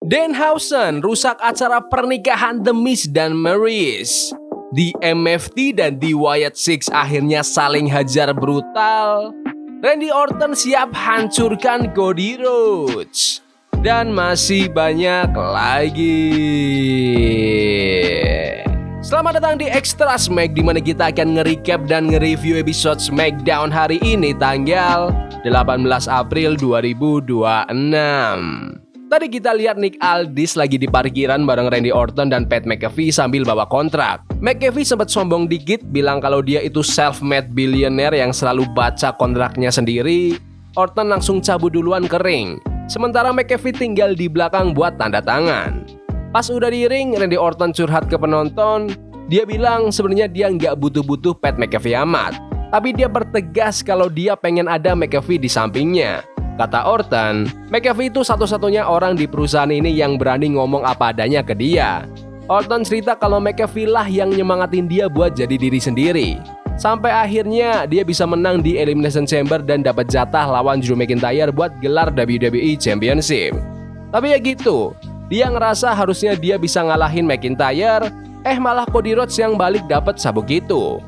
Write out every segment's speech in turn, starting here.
Danhausen rusak acara pernikahan The Miz dan Maryse. Di MFT dan di Wyatt Six akhirnya saling hajar brutal. Randy Orton siap hancurkan Cody Rhodes. Dan masih banyak lagi. Selamat datang di Extra Smack, di mana kita akan nge-recap dan nge-review episode SmackDown hari ini tanggal 18 April 2026. Tadi kita lihat Nick Aldis lagi di parkiran bareng Randy Orton dan Pat McAfee sambil bawa kontrak. McAfee sempat sombong dikit bilang kalau dia itu self-made billionaire yang selalu baca kontraknya sendiri. Orton langsung cabut duluan ke ring. Sementara McAfee tinggal di belakang buat tanda tangan. Pas udah di ring, Randy Orton curhat ke penonton. Dia bilang sebenarnya dia nggak butuh-butuh Pat McAfee amat. Tapi dia bertegas kalau dia pengen ada McAfee di sampingnya. Kata Orton, McAfee itu satu-satunya orang di perusahaan ini yang berani ngomong apa adanya ke dia. Orton cerita kalau McAfee lah yang nyemangatin dia buat jadi diri sendiri. Sampai akhirnya dia bisa menang di Elimination Chamber dan dapat jatah lawan Drew McIntyre buat gelar WWE Championship. Tapi ya gitu, dia ngerasa harusnya dia bisa ngalahin McIntyre, malah Cody Rhodes yang balik dapat sabuk itu.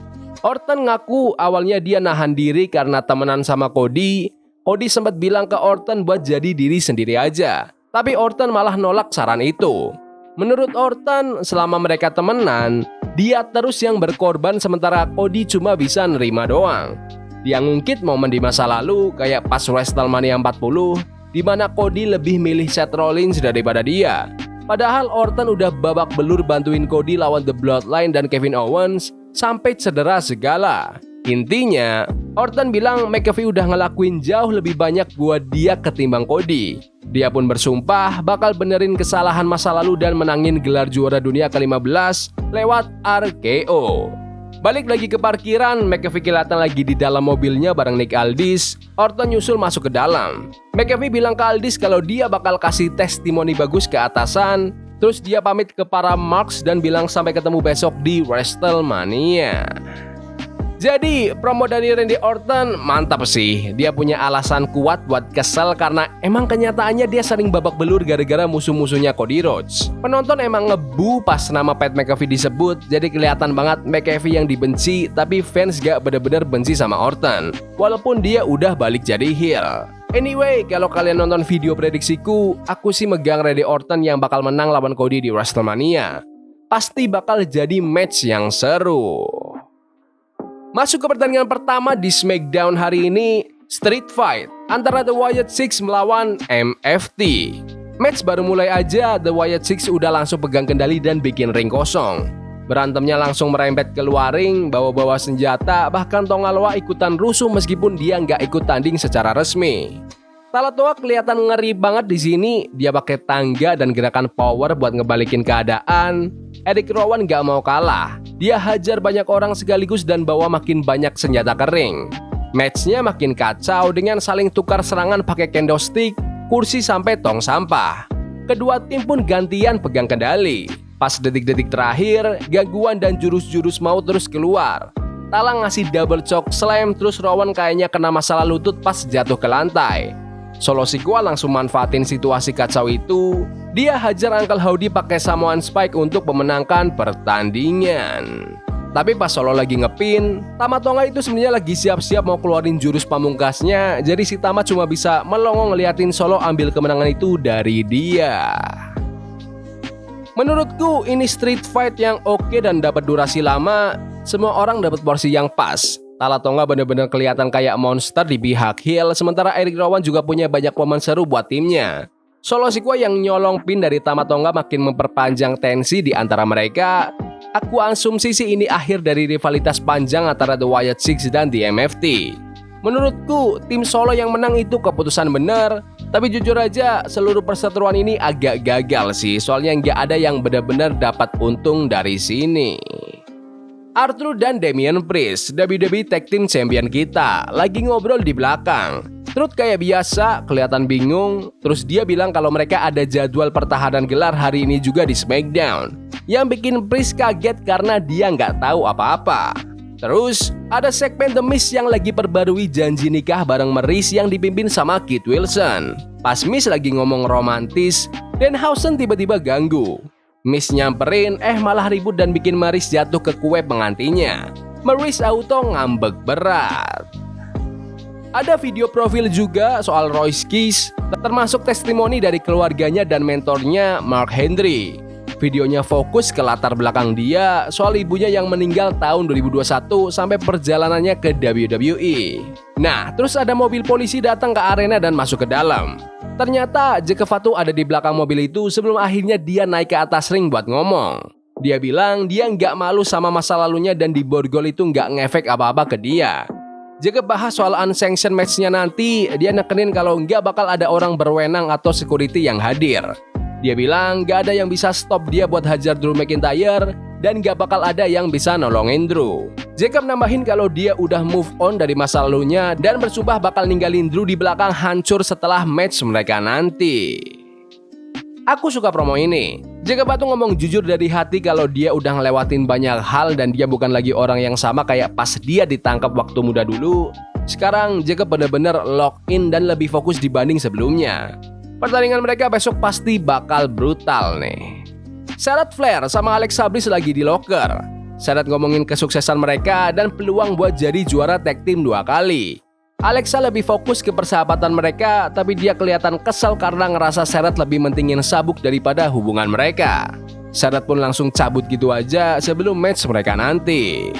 Orton ngaku awalnya dia nahan diri karena temenan sama Cody. Cody sempat bilang ke Orton buat jadi diri sendiri aja. Tapi Orton malah nolak saran itu. Menurut Orton, selama mereka temenan, dia terus yang berkorban sementara Cody cuma bisa nerima doang. Dia ngungkit momen di masa lalu kayak pas WrestleMania 40, di mana Cody lebih milih Seth Rollins daripada dia. Padahal Orton udah babak belur bantuin Cody lawan The Bloodline dan Kevin Owens sampai cedera segala. Intinya, Orton bilang McAfee udah ngelakuin jauh lebih banyak buat dia ketimbang Cody. Dia pun bersumpah bakal benerin kesalahan masa lalu dan menangin gelar juara dunia ke-15 lewat RKO. Balik lagi ke parkiran, McAfee kelihatan lagi di dalam mobilnya bareng Nick Aldis. Orton nyusul masuk ke dalam. McAfee bilang ke Aldis kalau dia bakal kasih testimoni bagus ke atasan. Terus dia pamit ke para marks dan bilang sampai ketemu besok di WrestleMania. Jadi, promo dari Randy Orton mantap sih. Dia punya alasan kuat buat kesel karena emang kenyataannya dia sering babak belur gara-gara musuh-musuhnya Cody Rhodes. Penonton emang ngebu pas nama Pat McAfee disebut, jadi kelihatan banget McAfee yang dibenci, tapi fans gak bener-bener benci sama Orton. Walaupun dia udah balik jadi heel. Anyway, kalau kalian nonton video prediksiku, aku sih megang Randy Orton yang bakal menang lawan Cody di WrestleMania. Pasti bakal jadi match yang seru. Masuk ke pertandingan pertama di SmackDown hari ini, Street Fight antara The Wyatt Six melawan MFT. Match baru mulai aja, The Wyatt Six udah langsung pegang kendali dan bikin ring kosong. Berantemnya langsung merembet keluar ring, bawa-bawa senjata, bahkan Tonga Loa ikutan rusuh meskipun dia nggak ikut tanding secara resmi. Talatoa kelihatan ngeri banget di sini. Dia pakai tangga dan gerakan power buat ngebalikin keadaan. Eric Rowan gak mau kalah. Dia hajar banyak orang sekaligus dan bawa makin banyak senjata kering. Matchnya makin kacau dengan saling tukar serangan pakai kendo stick, kursi sampai tong sampah. Kedua tim pun gantian pegang kendali. Pas detik-detik terakhir, gangguan dan jurus-jurus mau terus keluar. Talang ngasih double choke slam, terus Rowan kayaknya kena masalah lutut pas jatuh ke lantai. Solo Sikoa langsung manfaatin situasi kacau itu. Dia hajar Uncle Howdy pakai Samoan Spike untuk memenangkan pertandingan. Tapi pas Solo lagi ngepin, Tama Tonga itu sebenarnya lagi siap-siap mau keluarin jurus pamungkasnya. Jadi si Tama cuma bisa melongo ngeliatin Solo ambil kemenangan itu dari dia. Menurutku ini street fight yang oke dan dapat durasi lama. Semua orang dapat porsi yang pas. Tama Tonga bener-bener kelihatan kayak monster di pihak heel, sementara Eric Rowan juga punya banyak momen seru buat timnya. Solo Sikoa yang nyolong pin dari Tama Tonga makin memperpanjang tensi di antara mereka. Aku asumsi sih ini akhir dari rivalitas panjang antara The Wyatt Six dan The MFT. Menurutku tim Solo yang menang itu keputusan bener. Tapi jujur aja seluruh perseteruan ini agak gagal sih, soalnya nggak ada yang benar-benar dapat untung dari sini. R-Truth dan Damian Priest, WWE Tag Team Champion kita, lagi ngobrol di belakang. Truth kayak biasa, kelihatan bingung. Terus dia bilang kalau mereka ada jadwal pertahanan gelar hari ini juga di SmackDown. Yang bikin Priest kaget karena dia nggak tahu apa-apa. Terus ada segmen The Miz yang lagi perbarui janji nikah bareng Maryse yang dipimpin sama Kit Wilson. Pas Miz lagi ngomong romantis, Danhausen tiba-tiba ganggu. Miss nyamperin, malah ribut dan bikin Maryse jatuh ke kue pengantinnya. Maryse auto ngambek berat. Ada video profil juga soal Royce Keys, termasuk testimoni dari keluarganya dan mentornya Mark Henry. Videonya fokus ke latar belakang dia soal ibunya yang meninggal tahun 2021 sampai perjalanannya ke WWE. Nah, terus ada mobil polisi datang ke arena dan masuk ke dalam. Ternyata Jake Fatu ada di belakang mobil itu sebelum akhirnya dia naik ke atas ring buat ngomong. Dia bilang dia nggak malu sama masa lalunya dan di borgol itu nggak ngefek apa-apa ke dia. Jika bahas soal unsanctioned match-nya nanti, dia nekenin kalau nggak bakal ada orang berwenang atau security yang hadir. Dia bilang nggak ada yang bisa stop dia buat hajar Drew McIntyre dan nggak bakal ada yang bisa nolongin Drew. Jacob nambahin kalau dia udah move on dari masa lalunya dan bersumpah bakal ninggalin Drew di belakang hancur setelah match mereka nanti. Aku suka promo ini. Jacob Fatu ngomong jujur dari hati kalau dia udah ngelewatin banyak hal dan dia bukan lagi orang yang sama kayak pas dia ditangkap waktu muda dulu. Sekarang Jacob bener-bener lock in dan lebih fokus dibanding sebelumnya. Pertandingan mereka besok pasti bakal brutal nih. Charlotte Flair sama Alexa Bliss lagi di locker. Charlotte ngomongin kesuksesan mereka dan peluang buat jadi juara tag team 2 kali. Alexa lebih fokus ke persahabatan mereka, tapi dia kelihatan kesal karena ngerasa Charlotte lebih mentingin sabuk daripada hubungan mereka. Charlotte pun langsung cabut gitu aja sebelum match mereka nanti.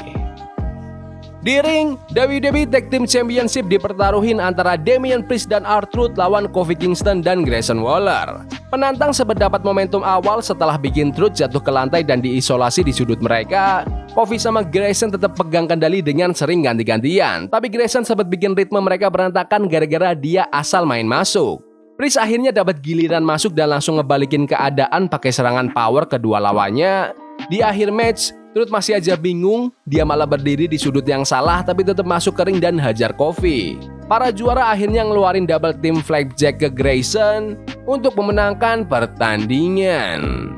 Di ring, WWE Tag Team Championship dipertaruhin antara Damian Priest dan R-Truth lawan Kofi Kingston dan Grayson Waller. Penantang sempat dapat momentum awal setelah bikin Truth jatuh ke lantai dan diisolasi di sudut mereka. Kofi sama Grayson tetap pegang kendali dengan sering ganti-gantian, tapi Grayson sempat bikin ritme mereka berantakan gara-gara dia asal main masuk. Priest akhirnya dapat giliran masuk dan langsung ngebalikin keadaan pakai serangan power kedua lawannya. Di akhir match, Truth masih aja bingung, dia malah berdiri di sudut yang salah tapi tetap masuk ke ring dan hajar Kofi. Para juara akhirnya ngeluarin double team flapjack ke Grayson untuk memenangkan pertandingan.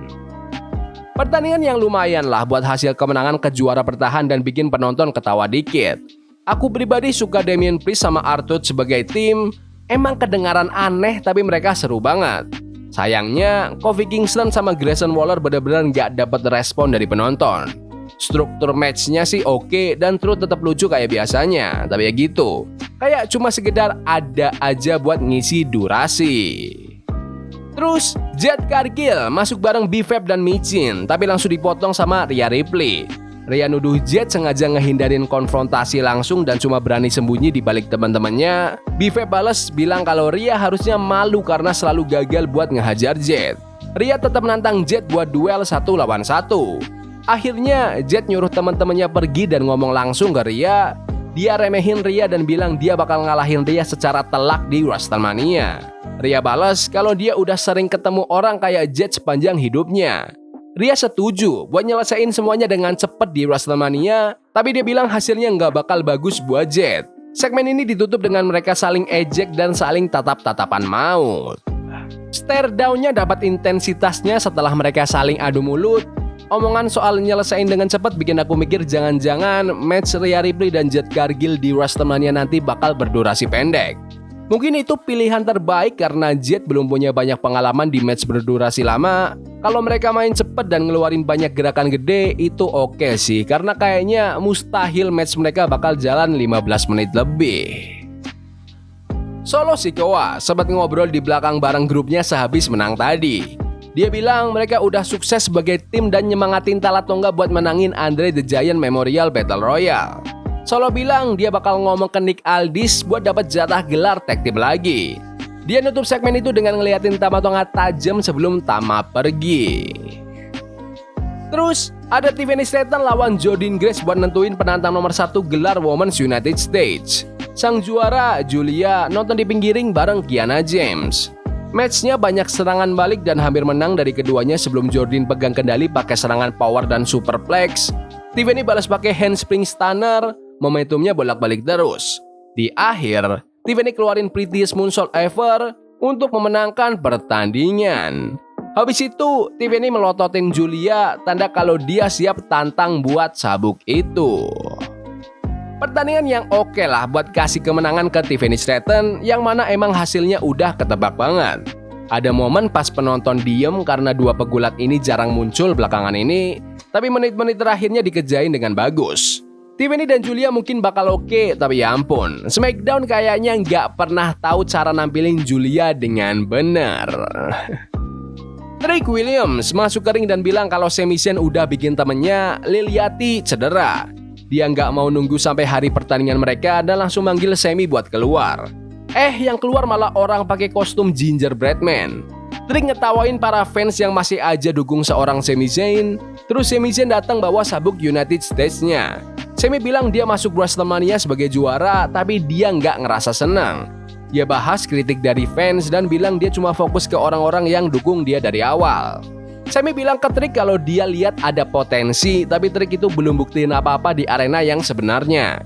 Pertandingan yang lumayan lah buat hasil kemenangan ke juara bertahan dan bikin penonton ketawa dikit. Aku pribadi suka Damian Priest sama R-Truth sebagai tim, emang kedengaran aneh tapi mereka seru banget. Sayangnya, Kofi Kingston sama Grayson Waller benar-benar nggak dapat respon dari penonton. Struktur matchnya sih oke dan Truth tetap lucu kayak biasanya, tapi ya gitu. Kayak cuma sekedar ada aja buat ngisi durasi. Terus, Jade Cargill masuk bareng B-Fab dan Michin, tapi langsung dipotong sama Rhea Ripley. Rhea nuduh Jade sengaja ngehindarin konfrontasi langsung dan cuma berani sembunyi di balik teman-temannya. B-Fab bales bilang kalau Rhea harusnya malu karena selalu gagal buat ngehajar Jade. Rhea tetap menantang Jade buat duel 1 lawan 1. Akhirnya, Jade nyuruh teman-temannya pergi dan ngomong langsung ke Rhea. Dia remehin Rhea dan bilang dia bakal ngalahin Rhea secara telak di WrestleMania. Rhea balas kalau dia udah sering ketemu orang kayak Jade sepanjang hidupnya. Rhea setuju buat nyelesain semuanya dengan cepat di WrestleMania, tapi dia bilang hasilnya nggak bakal bagus buat Jade. Segmen ini ditutup dengan mereka saling ejek dan saling tatap-tatapan maut. Stare down-nya dapat intensitasnya setelah mereka saling adu mulut. Omongan soal nyelesain dengan cepat bikin aku mikir jangan-jangan match Rhea Ripley dan Jade Cargill di WrestleMania nanti bakal berdurasi pendek. Mungkin itu pilihan terbaik karena Jade belum punya banyak pengalaman di match berdurasi lama. Kalau mereka main cepet dan ngeluarin banyak gerakan gede itu oke sih, karena kayaknya mustahil match mereka bakal jalan 15 menit lebih. Solo Sikoa sempat ngobrol di belakang bareng grupnya sehabis menang tadi. Dia bilang mereka udah sukses sebagai tim dan nyemangatin Tala Tonga buat menangin Andre the Giant Memorial Battle Royale. Solo bilang dia bakal ngomong ke Nick Aldis buat dapat jatah gelar tag team lagi. Dia nutup segmen itu dengan ngeliatin Tama Tonga tajam sebelum Tama pergi. Terus ada Tiffany Stratton lawan Jordynne Grace buat nentuin penantang nomor 1 gelar Women's United States. Sang juara Julia nonton di pinggir ring bareng Kiana James. Matchnya banyak serangan balik dan hampir menang dari keduanya sebelum Jordynne pegang kendali pakai serangan power dan superplex. Tiffany balas pakai handspring stunner, momentumnya bolak-balik terus. Di akhir, Tiffany keluarin prettiest moonsault ever untuk memenangkan pertandingan. Habis itu, Tiffany melototin Julia, tanda kalau dia siap tantang buat sabuk itu. Pertandingan yang oke lah buat kasih kemenangan ke Tiffany Stratton, yang mana emang hasilnya udah ketebak banget. Ada momen pas penonton diem karena dua pegulat ini jarang muncul belakangan ini, tapi menit-menit terakhirnya dikerjain dengan bagus. Tiffany dan Julia mungkin bakal oke, tapi ya ampun, SmackDown kayaknya nggak pernah tahu cara nampilin Julia dengan benar. Trick Williams masuk ke ring dan bilang kalau Sami Zayn udah bikin temennya, Liliati, cedera. Dia nggak mau nunggu sampai hari pertandingan mereka dan langsung manggil Sami buat keluar. Yang keluar malah orang pakai kostum Gingerbread Man. Trick ngetawain para fans yang masih aja dukung seorang Sami Zayn. Terus Sami Zayn datang bawa sabuk United States-nya. Sami bilang dia masuk WrestleMania sebagai juara, tapi dia nggak ngerasa senang. Dia bahas kritik dari fans dan bilang dia cuma fokus ke orang-orang yang dukung dia dari awal. Sami bilang ke Trick kalau dia lihat ada potensi, tapi Trick itu belum buktiin apa-apa di arena yang sebenarnya.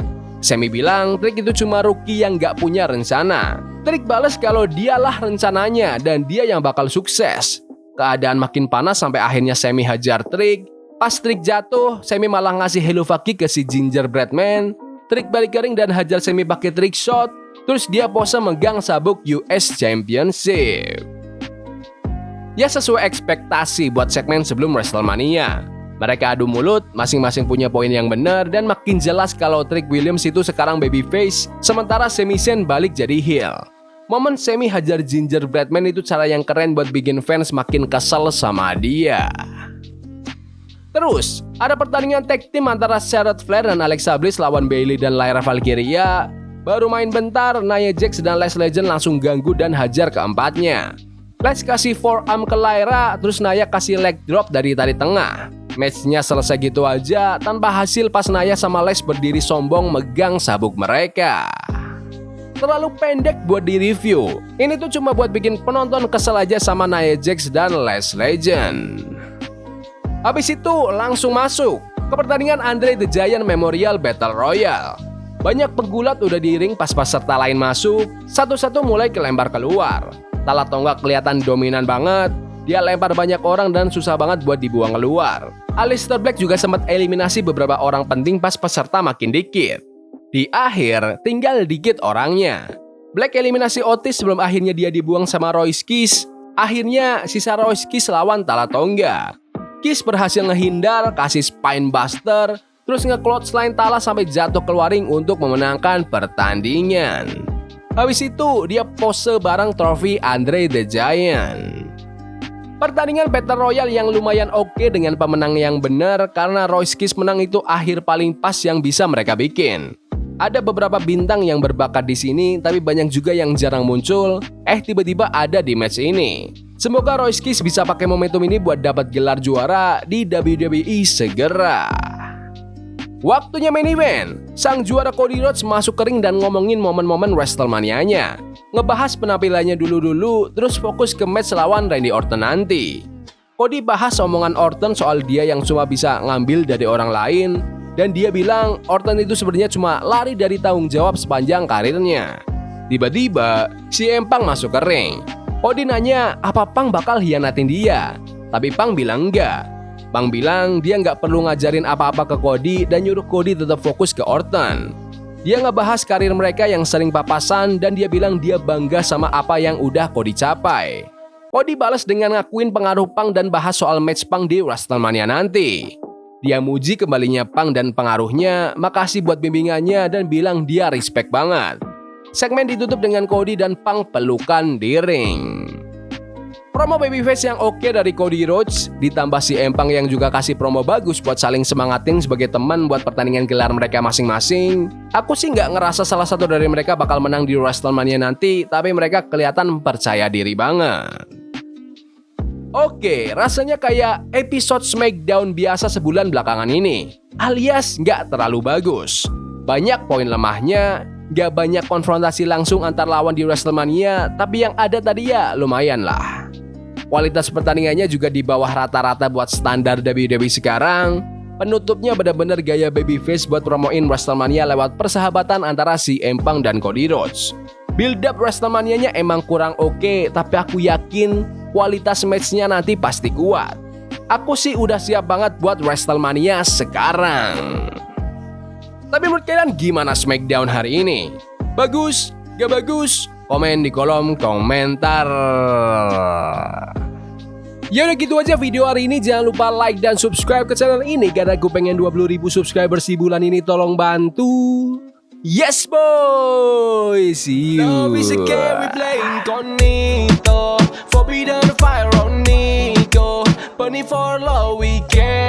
Sami bilang Trick itu cuma rookie yang nggak punya rencana. Trick balas kalau dialah rencananya dan dia yang bakal sukses. Keadaan makin panas sampai akhirnya Sami hajar Trick. Pas Trick jatuh, Sami malah ngasih hello fucky ke si Gingerbread Man. Trick balik ke ring dan hajar Sami pakai trick shot. Terus dia pose megang sabuk US Championship. Ya sesuai ekspektasi buat segmen sebelum WrestleMania. Mereka adu mulut, masing-masing punya poin yang benar dan makin jelas kalau Trick Williams itu sekarang babyface, sementara Sami Zayn balik jadi heel. Momen Sami hajar Gingerbread Man itu cara yang keren buat bikin fans makin kesel sama dia. Terus, ada pertandingan tag team antara Charlotte Flair dan Alexa Bliss lawan Bayley dan Lyra Valkyria. Baru main bentar, Nia Jax dan Lash Legend langsung ganggu dan hajar keempatnya. Lash kasih forearm ke Lyra, terus Nia kasih leg drop dari tali tengah. Matchnya selesai gitu aja tanpa hasil pas Nia sama Lash berdiri sombong megang sabuk mereka. Terlalu pendek buat di-review. Ini tuh cuma buat bikin penonton kesel aja sama Nia Jax dan Lash Legend. Habis itu langsung masuk ke pertandingan Andre the Giant Memorial Battle Royale. Banyak pegulat udah di ring pas peserta lain masuk, satu-satu mulai kelempar keluar. Tala tonggak kelihatan dominan banget. Dia lempar banyak orang dan susah banget buat dibuang keluar. Aleister Black juga sempat eliminasi beberapa orang penting pas peserta makin dikit. Di akhir, tinggal dikit orangnya. Black eliminasi Otis sebelum akhirnya dia dibuang sama Royce Kiss. Akhirnya, sisa Royce Kiss lawan Tala Tonga. Kiss berhasil ngehindar, kasih spine buster, terus nge-clothesline Tala sampai jatuh keluar ring untuk memenangkan pertandingan. Habis itu, dia pose bareng trofi Andre the Giant. Pertandingan Battle Royale yang lumayan oke dengan pemenang yang benar karena Royce Kiss menang itu akhir paling pas yang bisa mereka bikin. Ada beberapa bintang yang berbakat di sini, tapi banyak juga yang jarang muncul. Tiba-tiba ada di match ini. Semoga Royce Kiss bisa pakai momentum ini buat dapat gelar juara di WWE segera. Waktunya main event. Sang juara Cody Rhodes masuk ke ring dan ngomongin momen-momen WrestleMania-nya. Ngebahas penampilannya dulu-dulu, terus fokus ke match lawan Randy Orton nanti. Cody bahas omongan Orton soal dia yang cuma bisa ngambil dari orang lain, dan dia bilang Orton itu sebenarnya cuma lari dari tanggung jawab sepanjang karirnya. Tiba-tiba, CM Punk masuk ke ring. Cody nanya apa Punk bakal hianatin dia, tapi Punk bilang enggak. Punk bilang dia nggak perlu ngajarin apa-apa ke Cody dan nyuruh Cody tetap fokus ke Orton. Dia ngebahas karir mereka yang sering papasan dan dia bilang dia bangga sama apa yang udah Cody capai. Cody balas dengan ngakuin pengaruh Punk dan bahas soal match Punk di WrestleMania nanti. Dia muji kembalinya Punk dan pengaruhnya, makasih buat bimbingannya dan bilang dia respect banget. Segmen ditutup dengan Cody dan Punk pelukan di ring. Promo babyface yang oke dari Cody Rhodes, ditambah si Empang yang juga kasih promo bagus buat saling semangatin sebagai teman buat pertandingan gelar mereka masing-masing. Aku sih nggak ngerasa salah satu dari mereka bakal menang di WrestleMania nanti, tapi mereka kelihatan percaya diri banget. Oke, rasanya kayak episode SmackDown biasa sebulan belakangan ini, alias nggak terlalu bagus. Banyak poin lemahnya, nggak banyak konfrontasi langsung antar lawan di WrestleMania, tapi yang ada tadi ya lumayan lah. Kualitas pertandingannya juga di bawah rata-rata buat standar WWE sekarang. Penutupnya benar-benar gaya babyface buat promoin WrestleMania lewat persahabatan antara CM Punk dan Cody Rhodes. Build up WrestleMania-nya emang kurang oke, tapi aku yakin kualitas match-nya nanti pasti kuat. Aku sih udah siap banget buat WrestleMania sekarang. Tapi menurut kalian gimana SmackDown hari ini? Bagus? Gak bagus? komen di kolom komentar. Ya udah gitu aja video hari ini. Jangan lupa like dan subscribe ke channel ini karena gue pengen 20.000 subscriber si bulan ini. Tolong bantu. Yes boy, see you. Love is a game we play incognito. Forbidden fire on Nico. Burning for love we can.